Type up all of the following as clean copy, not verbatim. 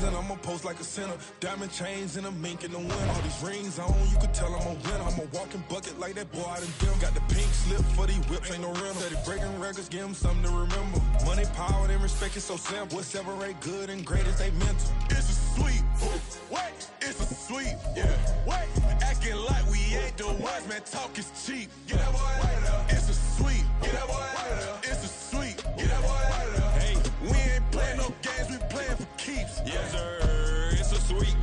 G's and I'ma post like a sinner. Diamond chains and a mink in the wind. All these rings on, you can tell I'm a winner. I'm a walking bucket like that boy out in them. Got the pink slip for these whips, ain't no rental. Steady breaking records, give them something to remember. Money, power, and respect is so simple. What separate good and great is they mental. It's a sweep. What? It's a sweep. Yeah. What? Acting like we ain't the ones, man. Talk is cheap. Get that boy out of there. It's a sweep. Get that boy out of there. It's a sweep. Get that boy out of there. Hey, we ain't playing no games, we playing for keeps. Yes, sir. It's a sweep.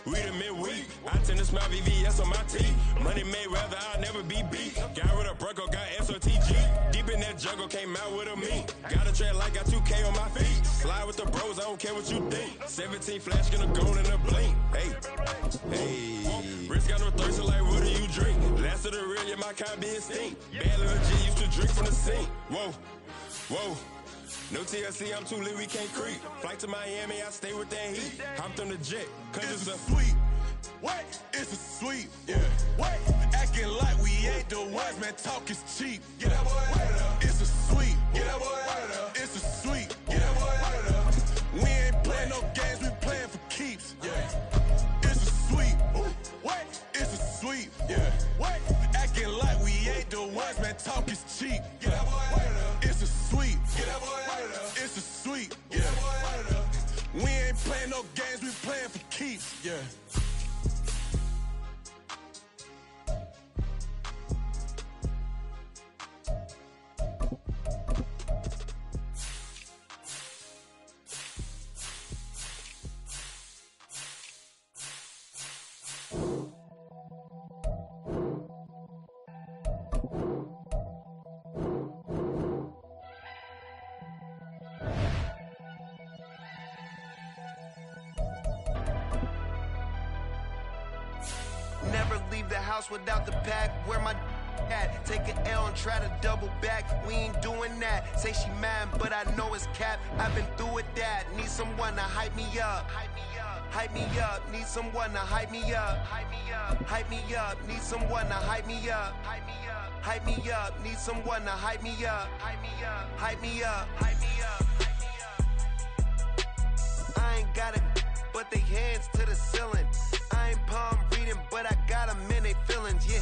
We the midweek. I tend to smile VVS on my teeth. Money made rather I'll never be beat. Got rid of Bronco, got SOTG. Deep in that jungle, came out with a me. Got a tread like got 2K on my feet. Slide with the bros, I don't care what you think. 17 flash, gonna go in a blink. Hey, hey. Wrist got no thirst, like what do you drink? Last of the real, yeah, my kind be extinct. Bad little G used to drink from the sink. Whoa, whoa. No TLC, I'm too lit, we can't creep. Flight to Miami, I stay with that heat. Hopped on the jet, cause it's a sweep. What? It's a sweep. Yeah. What? Acting like we ain't the ones, man. Talk is cheap. Get that boy out of there. It's a sweep. Get that boy out of there. It's a sweep. Get that boy out of there. We ain't playing no games, we playing for keeps. Yeah. It's a sweep. What? It's a sweep. Yeah. What? Acting like we ain't the ones, man. Talk is cheap. Get that boy out of there. It's a sweep. Get that boy out of there. It's a sweep. Get that boy out of there. We ain't playing no games, we playing for keeps. Yeah. Never leave the house without the pack. Where my at? Take an L and try to double back. We ain't doing that. Say she mad, but I know it's cap. I've been through with that. Need someone to hype me up. Hype me up. Need someone to hype me up. Hype me up. Need someone to hype me up. Hype me up. Need someone to hype me up. Hype me up. Hype me up. I ain't got it, but they hands to the ceiling. I ain't palm reading, but I got them in they feelings, yeah.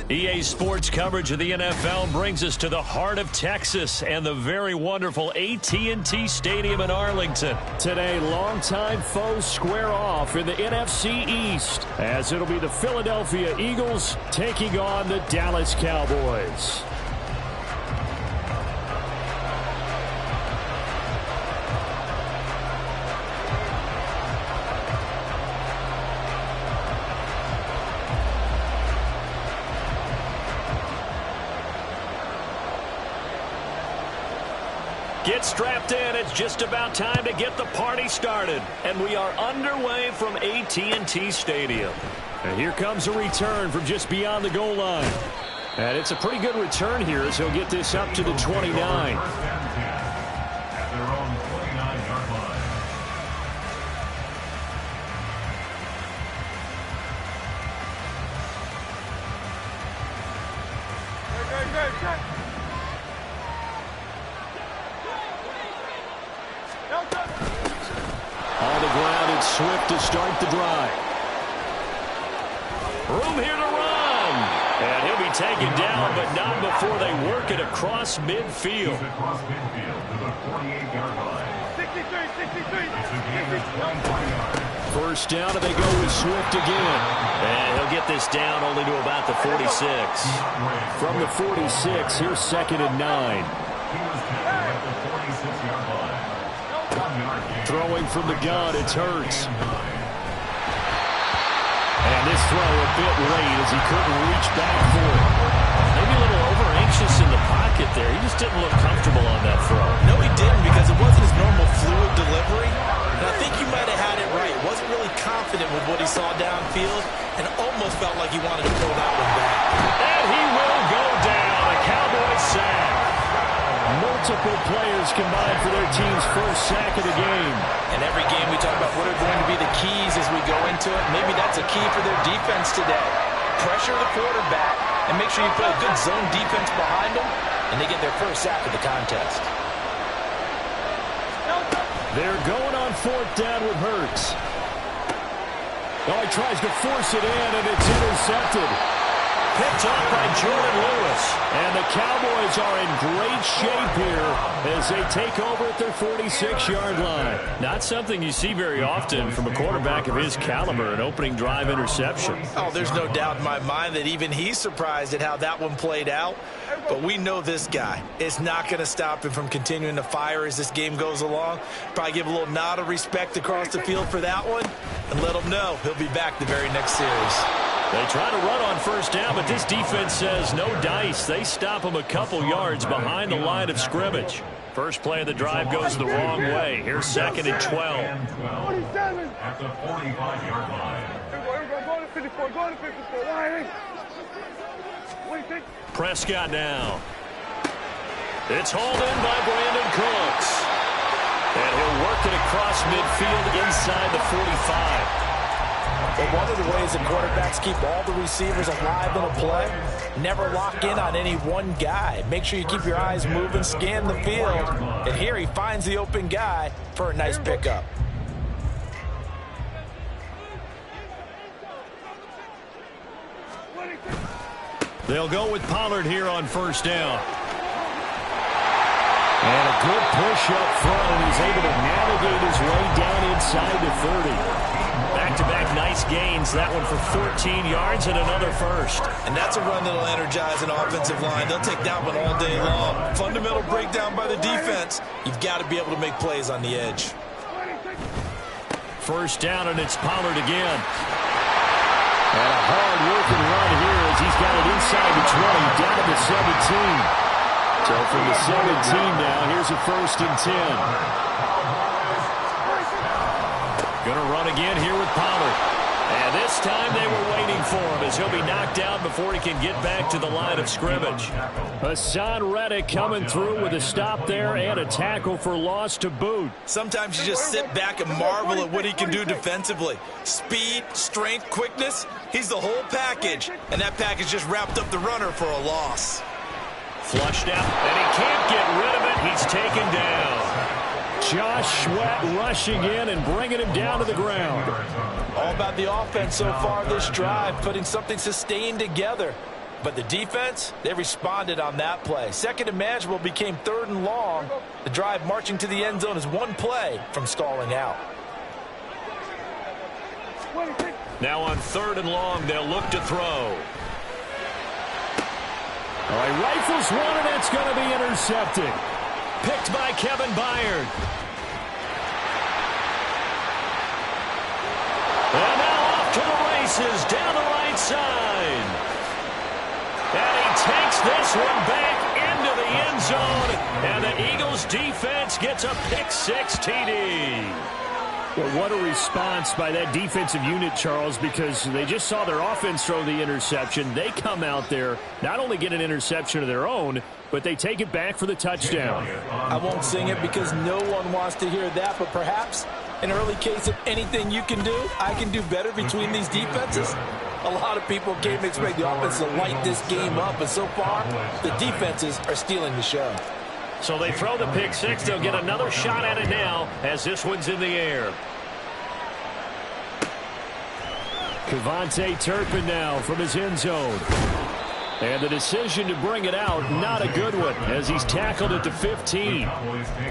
EA Sports coverage of the NFL brings us to the heart of Texas and the very wonderful AT&T Stadium in Arlington. Today, longtime foes square off in the NFC East, as it'll be the Philadelphia Eagles taking on the Dallas Cowboys. Get strapped in. It's just about time to get the party started. And we are underway from AT&T Stadium. And here comes a return from just beyond the goal line. And it's a pretty good return here as he'll get this up to the 29. Swift to start the drive. Room here to run. And he'll be taken down, but not before they work it across midfield. Across midfield to the 48-yard line. 63. First down, and they go with Swift again. And he'll get this down only to about the 46. From the 46, here's 2nd and 9. He was tackled at the 46-yard line. Throwing from the gun, it's Hurts. And this throw a bit late as he couldn't reach back for it. Maybe a little over-anxious in the pocket there. He just didn't look comfortable on that throw. No, he didn't, because it wasn't his normal fluid delivery. And I think you might have had it right. Wasn't really confident with what he saw downfield and almost felt like he wanted to pull that one back. And he will go down. A Cowboys sack. Multiple players combined for their team's first sack of the game. And every game we talk about what are going to be the keys as we go into it. Maybe that's a key for their defense today. Pressure the quarterback and make sure you put a good zone defense behind them, and they get their first sack of the contest. They're going on fourth down with Hurts. Oh, he tries to force it in, and it's intercepted. Picked off by Jordan Lewis. And the Cowboys are in great shape here as they take over at their 46-yard line. Not something you see very often from a quarterback of his caliber, an opening drive interception. Oh, there's no doubt in my mind that even he's surprised at how that one played out. But we know this guy is not going to stop him from continuing to fire as this game goes along. Probably give a little nod of respect across the field for that one and let him know he'll be back the very next series. They try to run on first down, but this defense says no dice. They stop him a couple yards behind the line of scrimmage. First play of the drive goes the wrong way. Here's 2nd and 12. At the 45-yard line. Prescott now. It's hauled in by Brandon Cooks. And he'll work it across midfield inside the 45. But one of the ways that quarterbacks keep all the receivers alive in a play, never lock in on any one guy. Make sure you keep your eyes moving, scan the field. And here he finds the open guy for a nice pickup. They'll go with Pollard here on first down. And a good push up front, and he's able to navigate his way down inside the 30. Back-to-back nice gains. That one for 14 yards and another first. And that's a run that'll energize an offensive line. They'll take that one all day long. Fundamental breakdown by the defense. You've got to be able to make plays on the edge. First down, and it's Pollard again. And a hard-working run here as he's got it inside the 20, down to the 17. So from the 17 now, here's a 1st and 10. Going to run again here with Pollard. And this time they were waiting for him as he'll be knocked down before he can get back to the line of scrimmage. Hassan Reddick coming through with a stop there and a tackle for loss to boot. Sometimes you just sit back and marvel at what he can do defensively. Speed, strength, quickness, he's the whole package. And that package just wrapped up the runner for a loss. Flushed out, and he can't get rid of it. He's taken down. Josh Sweat rushing in and bringing him down to the ground. All about the offense so far this drive, putting something sustained together. But the defense, they responded on that play. 2nd and manageable became 3rd and long. The drive marching to the end zone is one play from stalling out. Now on 3rd and long, they'll look to throw. All right, rifles one, and it's going to be intercepted. Picked by Kevin Byard. And now off to the races, down the right side. And he takes this one back into the end zone. And the Eagles defense gets a pick-6 TD. Well, what a response by that defensive unit, Charles, because they just saw their offense throw the interception. They come out there, not only get an interception of their own, but they take it back for the touchdown. I won't sing it because no one wants to hear that, but perhaps an early case of anything you can do, I can do better between these defenses. A lot of people came to expect the offense to light this game up, but so far, the defenses are stealing the show. So they throw the pick-6. They'll get another shot at it now as this one's in the air. Kevontae Turpin now from his end zone. And the decision to bring it out, not a good one, as he's tackled at the 15.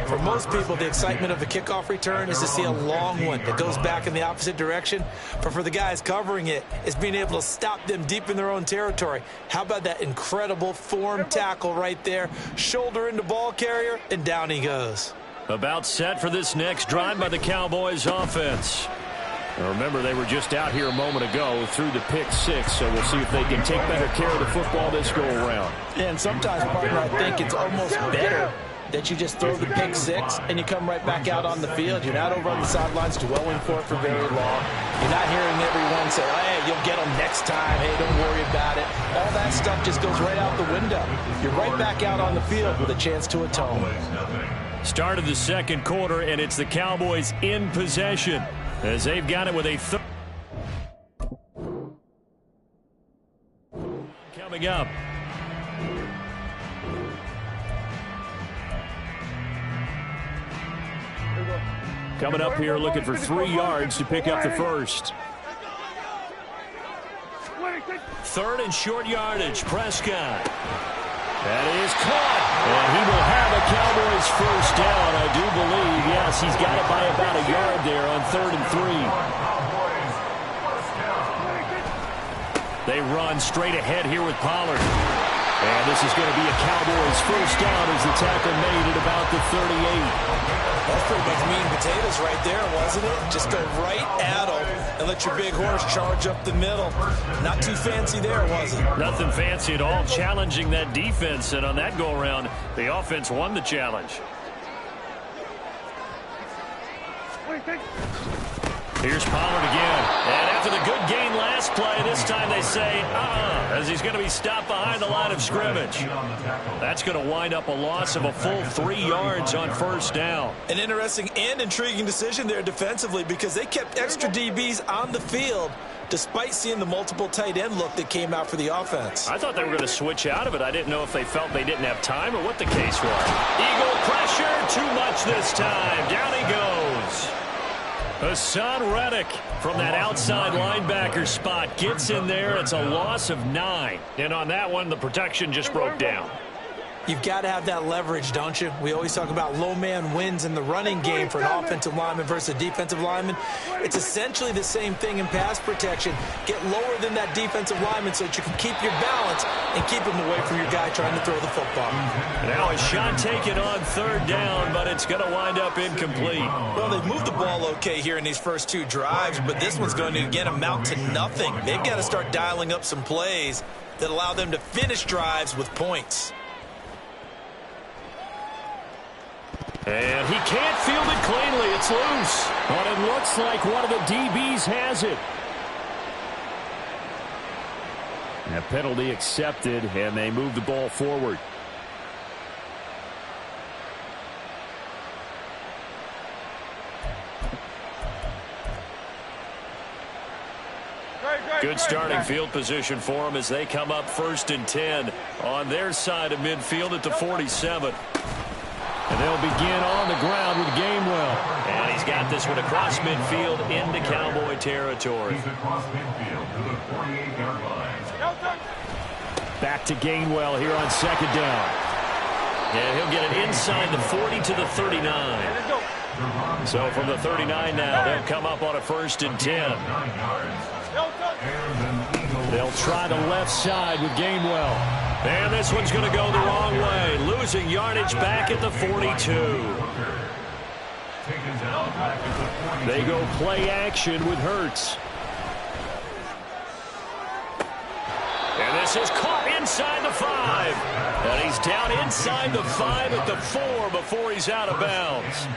For most people, the excitement of the kickoff return is to see a long one that goes back in the opposite direction. But for the guys covering it, it's being able to stop them deep in their own territory. How about that incredible form tackle right there? Shoulder into ball carrier, and down he goes. About set for this next drive by the Cowboys offense. Now remember, they were just out here a moment ago through the pick-6, so we'll see if they can take better care of the football this go-around. And sometimes, partner, I think it's almost better that you just throw the pick-6 and you come right back out on the field. You're not over on the sidelines dwelling for it for very long. You're not hearing everyone say, hey, you'll get them next time. Hey, don't worry about it. All that stuff just goes right out the window. You're right back out on the field with a chance to atone. Start of the second quarter, and it's the Cowboys in possession, as they've got it with a Coming up. Coming up here looking for 3 yards to pick up the first. 3rd and short yardage. Prescott. That is caught. And he will have a Cowboys first down, I do believe. Yes, he's got it by about a yard there on 3rd and 3. They run straight ahead here with Pollard. And this is going to be a Cowboys first down as the tackle made at about the 38. That's pretty much meat and potatoes right there, wasn't it? Just go right at them and let your big horse charge up the middle. Not too fancy there, was it? Nothing fancy at all, challenging that defense. And on that go-around, the offense won the challenge. Here's Pollard again. And after the good gain last play, this time they say, as he's going to be stopped behind the line of scrimmage. That's going to wind up a loss of a full 3 yards on first down. An interesting and intriguing decision there defensively because they kept extra DBs on the field despite seeing the multiple tight end look that came out for the offense. I thought they were going to switch out of it. I didn't know if they felt they didn't have time or what the case was. Eagle pressure, too much this time. Down he goes. Hassan Reddick from that outside linebacker spot gets in there. It's a loss of 9. And on that one, the protection just broke down. You've got to have that leverage, don't you? We always talk about low man wins in the running game for an offensive lineman versus a defensive lineman. It's essentially the same thing in pass protection. Get lower than that defensive lineman so that you can keep your balance and keep him away from your guy trying to throw the football. Now a shot taken on 3rd down, but it's going to wind up incomplete. Well, they've moved the ball okay here in these first 2 drives, but this one's going to, again, amount to nothing. They've got to start dialing up some plays that allow them to finish drives with points. And he can't field it cleanly. It's loose. But it looks like one of the DBs has it. A penalty accepted, and they move the ball forward. Good starting field position for them as they come up 1st and 10 on their side of midfield at the 47. And they'll begin on the ground with Gainwell. And he's got this one across midfield into Cowboy territory. He's across midfield to the 48-yard line. Back to Gainwell here on 2nd down. And he'll get it inside the 40 to the 39. So from the 39 now, they'll come up on a 1st and 10. They'll try the left side with Gainwell. And this one's going to go the wrong way. Losing yardage back at the 42. They go play action with Hurts. And this is caught inside the 5. And he's down inside the 5 at the 4 before he's out of bounds.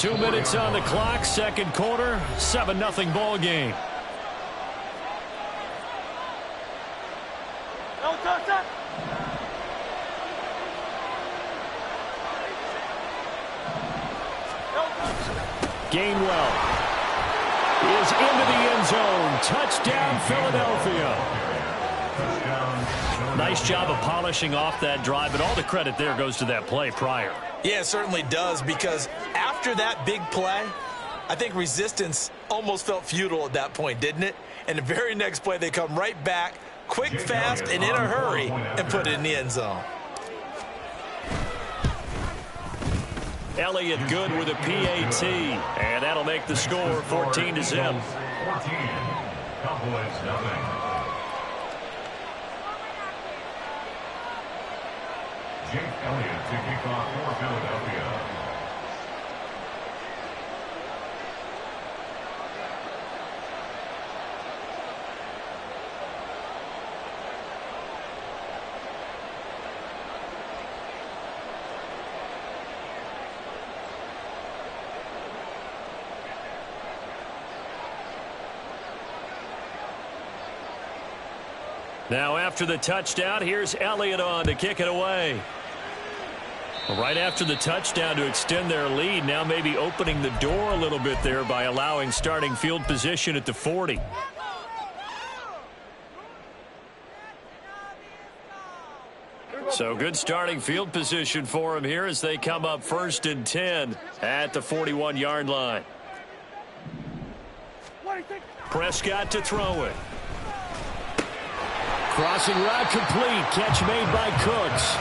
2 minutes on the clock, 2nd quarter, 7-0 ball game. Gainwell is into the end zone. Touchdown, Philadelphia. Nice job of polishing off that drive, but all the credit there goes to that play prior. Yeah, it certainly does, because after that big play, I think resistance almost felt futile at that point, didn't it? And the very next play, they come right back, quick, fast, and in a hurry, and put it in the end zone. Elliott good with a PAT, and that'll make the score 14-0. 14. Cowboys nothing. Jake Elliott to kick off for Philadelphia. Now after the touchdown, here's Elliott on to kick it away. Right after the touchdown to extend their lead, now maybe opening the door a little bit there by allowing starting field position at the 40. So good starting field position for him here as they come up 1st and 10 at the 41-yard line. Prescott to throw it. Crossing route complete. Catch made by Cooks.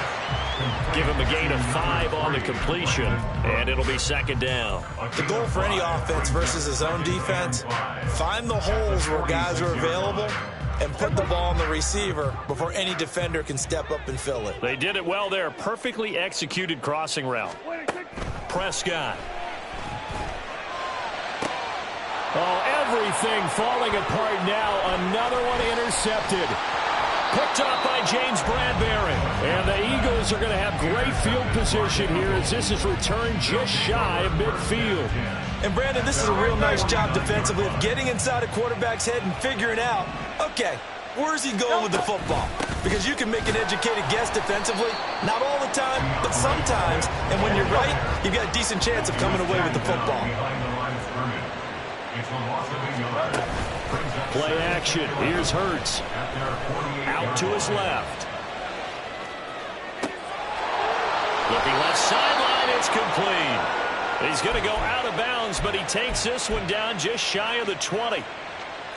Give him a gain of 5 on the completion, and it'll be 2nd down. The goal for any offense versus his own defense, find the holes where guys are available and put the ball on the receiver before any defender can step up and fill it. They did it well there. Perfectly executed crossing route. Prescott. Oh, everything falling apart now. Another one intercepted. Picked off by James Bradbury. And the Eagles are going to have great field position here as this is returned just shy of midfield. And, Brandon, this is a real nice job defensively of getting inside a quarterback's head and figuring out, okay, where's he going with the football? Because you can make an educated guess defensively, not all the time, but sometimes. And when you're right, you've got a decent chance of coming away with the football. Play action. Here's Hurts. Out to his left. Looking left sideline. It's complete. He's going to go out of bounds, but he takes this one down just shy of the 20.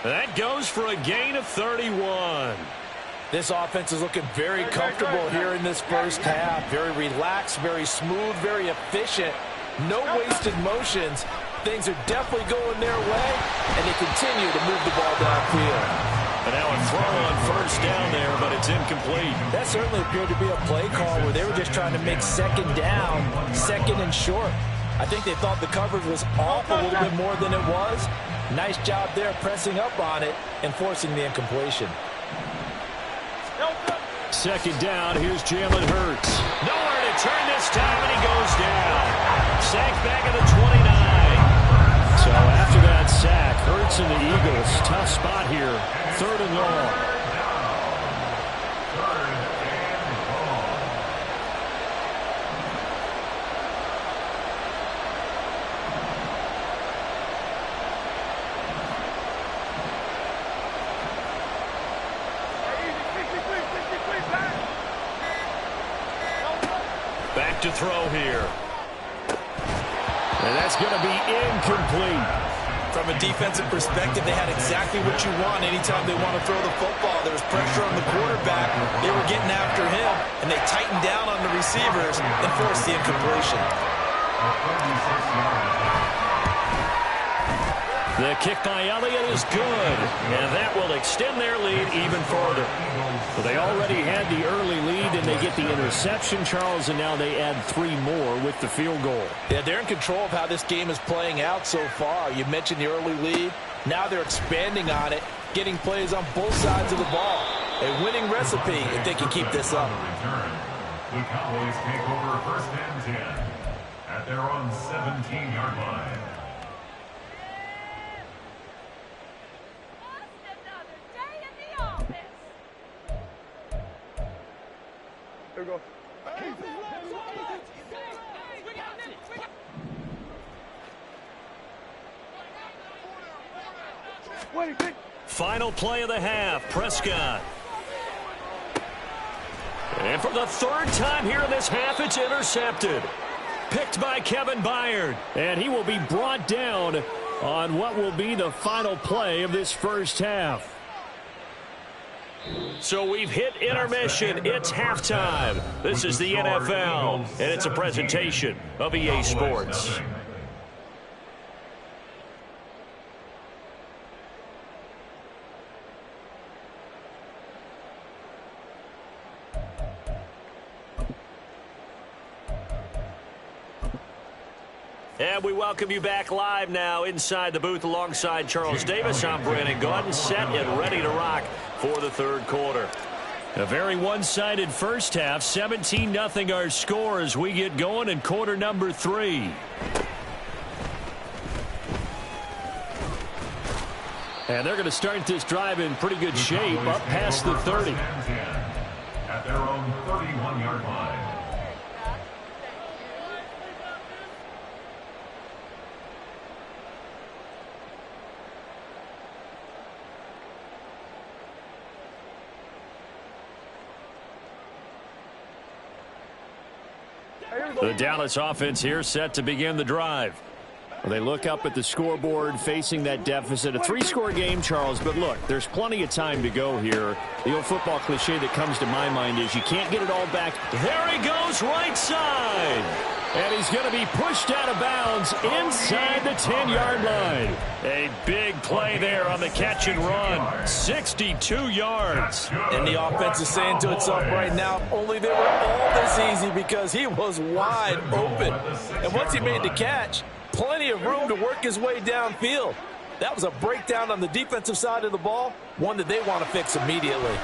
That goes for a gain of 31. This offense is looking very comfortable here in this first half. Very relaxed, very smooth, very efficient. No wasted motions. Things are definitely going their way, and they continue to move the ball downfield. And now a throw on 1st down there, but it's incomplete. That certainly appeared to be a play call where they were just trying to make 2nd down, 2nd and short. I think they thought the coverage was off a little bit more than it was. Nice job there pressing up on it and forcing the incompletion. 2nd down, here's Jalen Hurts. Nowhere to turn this time, and he goes down. Sacked back at the 29. So after that sack, Hurts and the Eagles, tough spot here. 3rd and long. Back to throw here. And that's going to be incomplete. From a defensive perspective, they had exactly what you want anytime they want to throw the football. There was pressure on the quarterback. They were getting after him, and they tightened down on the receivers and forced the incompletion. The kick by Elliott is good, and that will extend their lead even further. Well, they already had the early lead, and they get the interception, Charles, and now they add 3 more with the field goal. Yeah, they're in control of how this game is playing out so far. You mentioned the early lead. Now they're expanding on it, getting plays on both sides of the ball. A winning recipe if they can keep this up. The Cowboys take over 1st and 10 at their own 17-yard line. There we go. Final play of the half, Prescott. And for the 3rd time here in this half, it's intercepted. Picked by Kevin Byard. And he will be brought down on what will be the final play of this first half. So we've hit intermission. It's halftime. This is the NFL, and it's a presentation of EA Sports. And we welcome you back live now inside the booth alongside Charles Davis. I'm Brandon Gaudin, set and ready to rock for the 3rd quarter. A very one-sided first half, 17-0 our score as we get going in quarter number 3. And they're going to start this drive in pretty good shape, up past the 30. At their own 31-yard line. The Dallas offense here set to begin the drive. Well, they look up at the scoreboard facing that deficit. A 3-score game, Charles, but look, there's plenty of time to go here. The old football cliche that comes to my mind is you can't get it all back. There he goes, right side. And he's going to be pushed out of bounds inside the 10-yard line. A big play there on the catch and run. 62 yards. And the offense is saying to itself right now, only they were all this easy because he was wide open. And once he made the catch, plenty of room to work his way downfield. That was a breakdown on the defensive side of the ball, one that they want to fix immediately.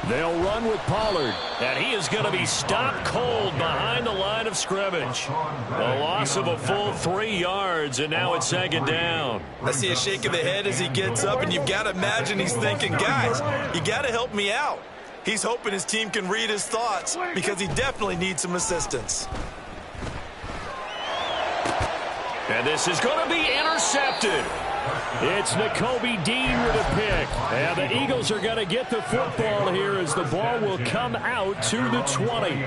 They'll run with Pollard, and he is going to be stopped cold behind the line of scrimmage. A loss of a full 3 yards, and now it's second down. I see a shake of the head as he gets up, and you've got to imagine he's thinking, guys, you got to help me out. He's hoping his team can read his thoughts because he definitely needs some assistance. And this is going to be intercepted. It's Nakobe Dean with a pick. And the Eagles are going to get the football here as the ball will come out to the 20.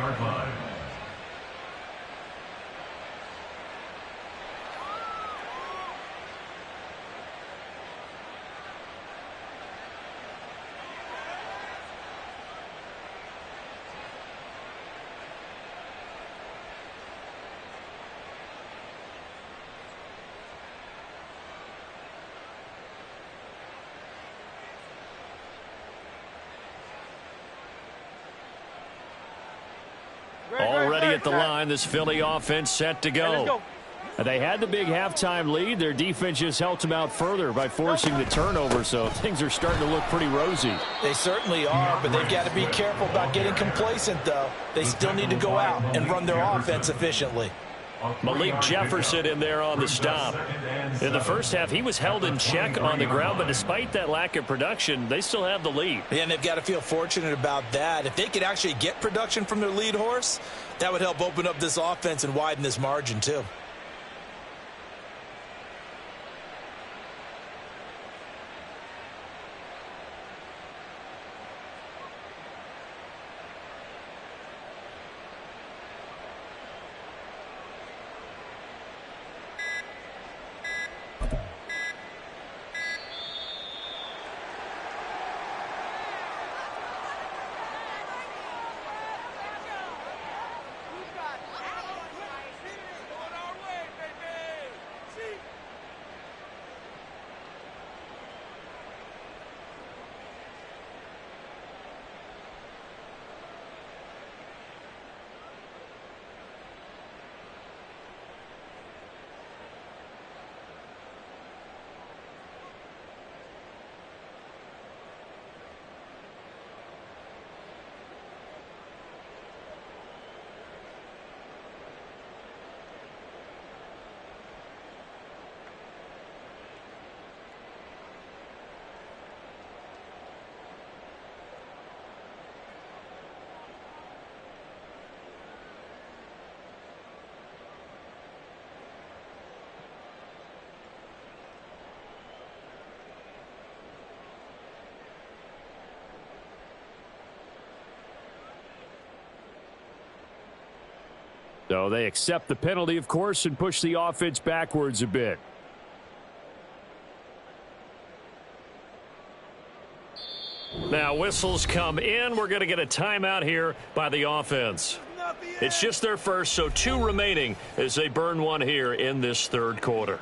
Already at the line, this Philly offense set to go. They had the big halftime lead. Their defense just helped them out further by forcing the turnover, so things are starting to look pretty rosy. They certainly are, but they've got to be careful about getting complacent, though. They still need to go out and run their offense efficiently. Malik Jefferson in there on the stop. In the first half, he was held in check on the ground, but despite that lack of production, they still have the lead. Yeah, and they've got to feel fortunate about that. If they could actually get production from their lead horse, that would help open up this offense and widen this margin, too. So they accept the penalty, of course, and push the offense backwards a bit. Now whistles come in. We're going to get a timeout here by the offense. It's just their first, so 2 remaining as they burn one here in this third quarter.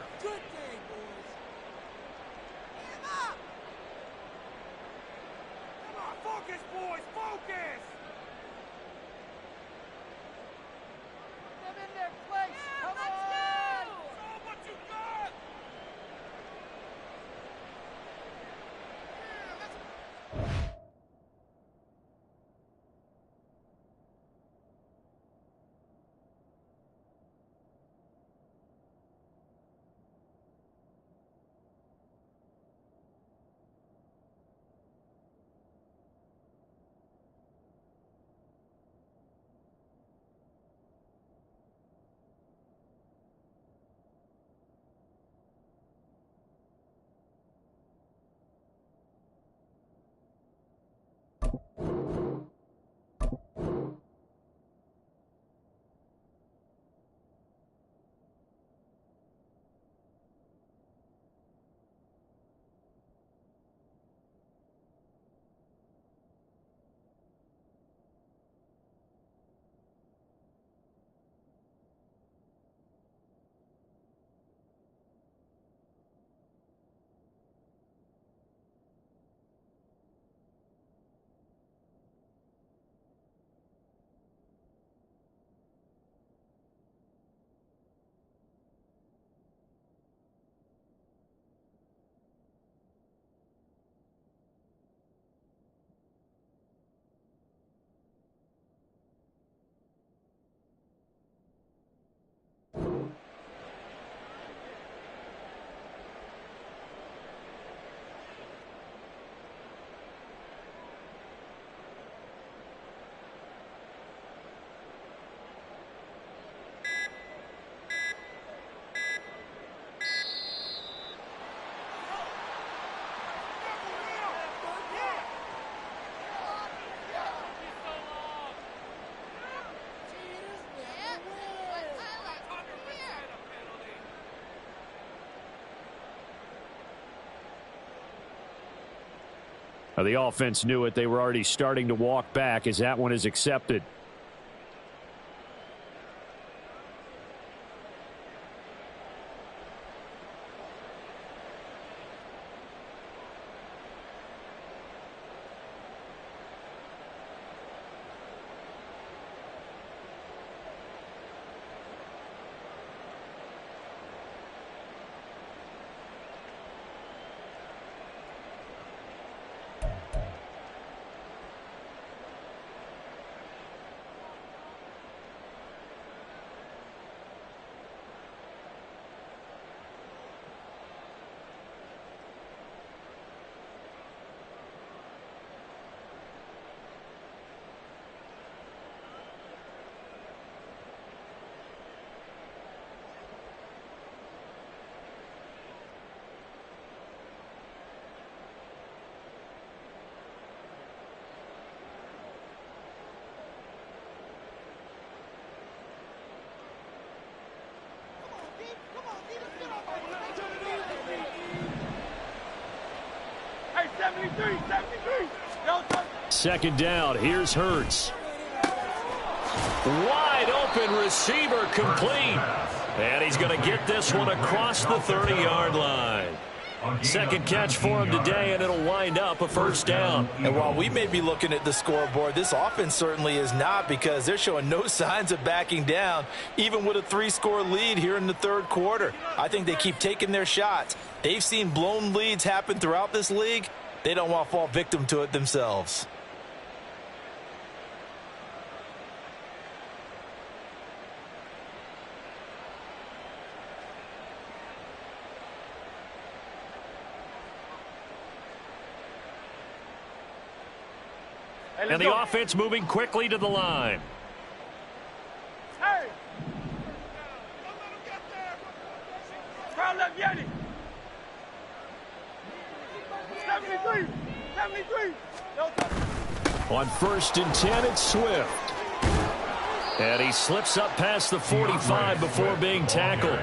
The offense knew it. They were already starting to walk back as that one is accepted. Second down. Here's Hurts. Wide open receiver complete. And he's going to get this one across the 30-yard line. Second catch for him today, and it'll wind up a first down. And while we may be looking at the scoreboard, this offense certainly is not, because they're showing no signs of backing down, even with a 3-score lead here in the third quarter. I think they keep taking their shots. They've seen blown leads happen throughout this league. They don't want to fall victim to it themselves. And the offense moving quickly to the line. Hey! Crowd left Yeti. 73. 73. On 1st and 10, it's Swift. And he slips up past the 45 before being tackled.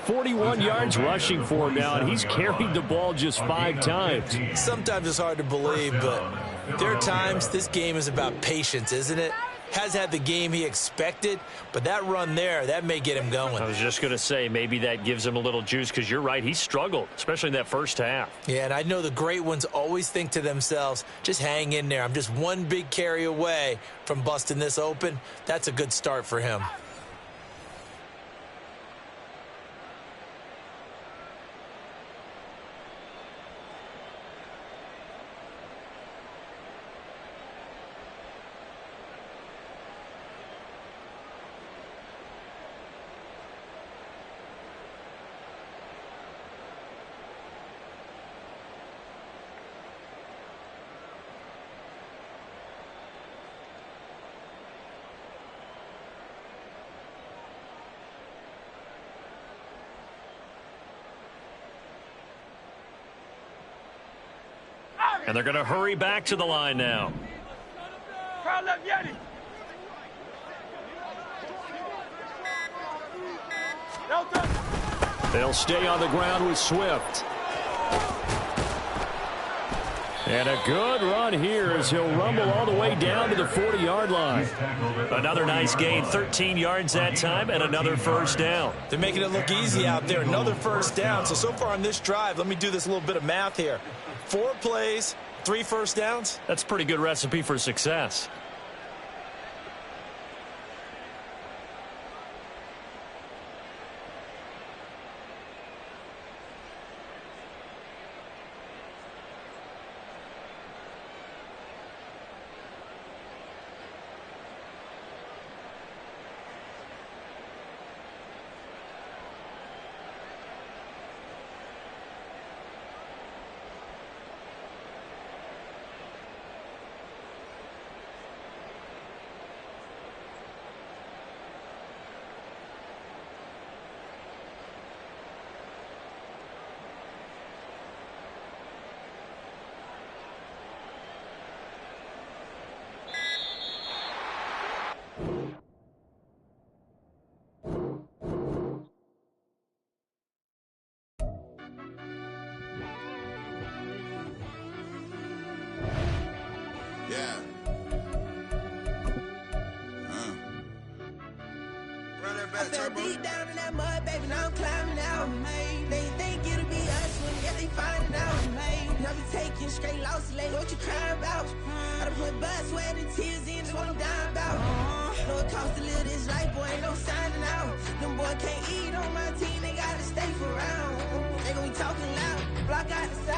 41 yards rushing for him now, and he's carried the ball just 5 times. Sometimes it's hard to believe, but there are times this game is about patience, isn't it? Has had the game he expected, but that run there, that may get him going. I was just going to say, maybe that gives him a little juice, because you're right, he struggled, especially in that first half. Yeah, and I know the great ones always think to themselves, just hang in there. I'm just one big carry away from busting this open. That's a good start for him. And they're going to hurry back to the line now. Crowd left Yeti. They'll stay on the ground with Swift. And a good run here as he'll rumble all the way down to the 40-yard line. Another nice gain, 13 yards that time, and another first down. They're making it look easy out there. Another first down. So far on this drive, let me do this little bit of math here. 4 plays, 3 first downs. That's a pretty good recipe for success. fell deep down in that mud, baby, now I'm climbing out. They think it'll be us when yet they finding out. I be taking straight losses, like what you crying about? I done put blood, sweat, and tears in, that's what I'm dying about. Know it costs to live this life, boy, ain't no signing out. Them boy can't eat on my team, they gotta stay for round. They gon' be talking loud, block out the side.